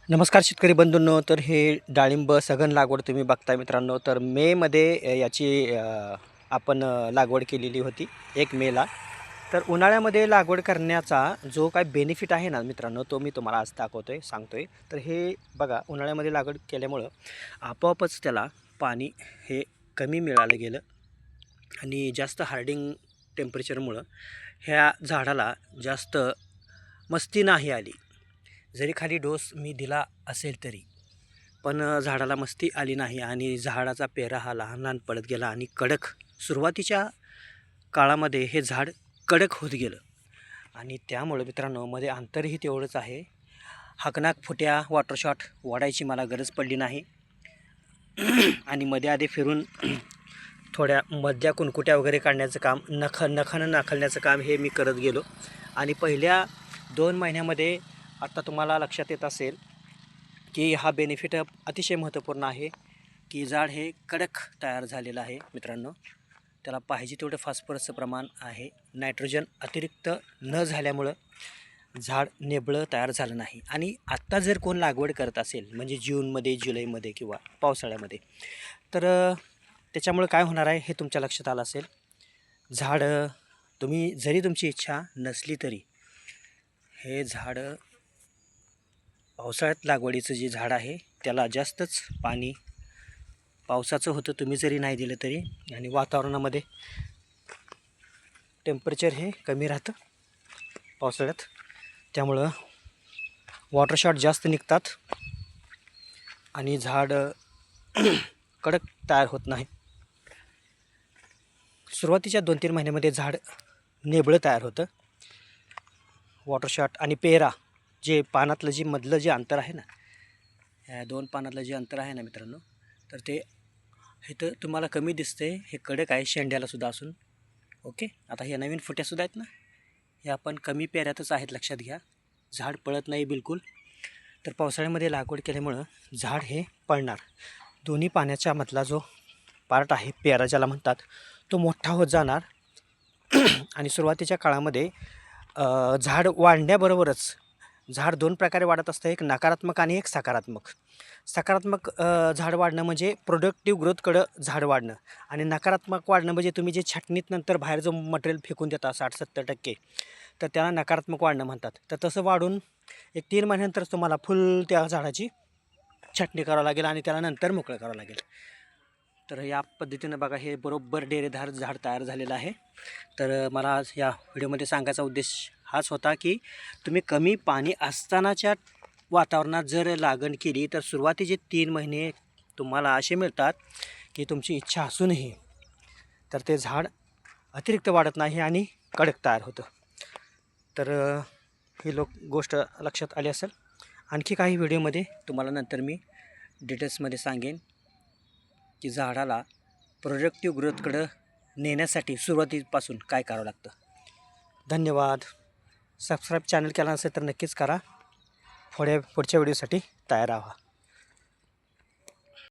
नमस्कार शेतकरी बंधूंनो. तर हे डाळिंब सघन लागवड तुम्ही बघताय मित्रांनो. तर मेमध्ये याची आपण लागवड केलेली होती 1 मेला. तर उन्हाळ्यामध्ये लागवड करण्याचा जो काय बेनिफिट आहे ना मित्रांनो, तो मी तुम्हाला आज सांगतोय. तर हे बघा, उन्हाळ्यामध्ये लागवड केल्यामुळं आपोआपच त्याला पाणी हे कमी मिळालं गेलं आणि जास्त हार्डिंग टेम्परेचरमुळं ह्या झाडाला जास्त मस्ती नाही आली. जरी खाली डोस मी दिला असेल तरी पण झाडाला मस्ती आली नाही आणि झाडाचा पेरा हा लहान लहान पडत गेला आणि कडक सुरुवातीच्या काळामध्ये हे झाड कडक होत गेलं. आणि त्यामुळे मित्रांनो मध्ये अंतरही तेवढंच आहे. हाकनाक फुट्या वॉटर शॉट वाढायची मला गरज पडली नाही आणि मध्ये आधी फिरून थोड्या मध्या कुणकुट्या वगैरे काढण्याचं काम नखानं नाखलण्याचं काम हे मी करत गेलो. आणि पहिल्या 2 महिन्यामध्ये आता तुम्हाला लक्षात येत असेल की हा बेनिफिट अतिशय महत्त्वपूर्ण आहे की झाड हे कडक तयार झालेलं आहे मित्रांनो. त्याला पाहिजे तेवढं फॉस्फरसचं प्रमाण आहे. नायट्रोजन अतिरिक्त न झाल्यामुळं झाड नेबळं तयार झालं नाही. आणि आत्ता जर कोण लागवड करत असेल म्हणजे जूनमध्ये, जुलैमध्ये किंवा पावसाळ्यामध्ये, तर त्याच्यामुळे काय होणार आहे हे तुमच्या लक्षात आलं असेल. झाड तुम्ही जरी तुमची इच्छा नसली तरी हे झाड पावसाळ्यात लागवडीचं जे झाड आहे त्याला जास्तच पाणी पावसाचं होतं तुम्ही जरी नाही दिलं तरी. आणि वातावरणामध्ये टेम्परेचर हे कमी राहतं पावसाळ्यात, त्यामुळं वॉटर शॉट जास्त निघतात आणि झाड कडक तयार होत नाही. सुरुवातीच्या 2-3 महिन्यामध्ये झाड नेबळं तयार होतं. वॉटर शॉट आणि पेरा जे पानातलं जे मधलं जे अंतर आहे ना, ह्या 2 पानातलं जे अंतर आहे ना मित्रांनो, तर ते इथं तुम्हाला कमी दिसतंय. हे कडक आहे शेंड्यालासुद्धा असून. ओके, आता ह्या नवीन फुट्यासुद्धा आहेत ना, हे आपण कमी पेऱ्यातच आहेत, लक्षात घ्या. झाड पळत नाही बिलकुल. तर पावसाळ्यामध्ये लागवड केल्यामुळं झाड हे पळणार. दोन्ही पाण्याच्या मधला जो पार्ट आहे पेरा ज्याला म्हणतात, तो मोठा होत जाणार. आणि सुरुवातीच्या काळामध्ये झाड वाढण्याबरोबरच झाड 2 प्रकारे वाढत असतं, एक नकारात्मक आणि एक सकारात्मक. सकारात्मक झाड वाढणं म्हणजे प्रोडक्टिव्ह ग्रोथकडं झाड वाढणं, आणि नकारात्मक वाढणं म्हणजे तुम्ही जे छाटणीत नंतर बाहेर जो मटेरियल फेकून देता 60-70%, तर त्याला नकारात्मक वाढणं म्हणतात. तर तसं वाढून एक 3 महिन्यानंतरच तुम्हाला फुल त्या झाडाची छाटणी करावं लागेल आणि त्याला नंतर मोकळं करावं लागेल. तर या पद्धतीनं बघा, हे बरोबर डेरेदार झाड तयार झालेलं आहे. तर मला आज या व्हिडिओमध्ये सांगायचा उद्देश हाच होता की तुम्ही कमी पाणी असतानाच्या वातावरणात जर लागण केली तर सुरुवातीचे 3 महिने तुम्हाला असे मिळतात की तुमची इच्छा असूनही तर ते झाड अतिरिक्त वाढत नाही आणि कडक तयार होतं. तर ही गोष्ट लक्षात आली असेल. आणखी काही व्हिडिओमध्ये तुम्हाला नंतर मी डिटेल्समध्ये सांगेन की झाडाला प्रोडक्टिव्ह ग्रोथकडं नेण्यासाठी सुरुवातीपासून काय करावं लागतं. धन्यवाद. सबस्क्राईब चॅनल केला नसेल तर नक्कीच करा. पुढच्या व्हिडिओसाठी तयार राहा.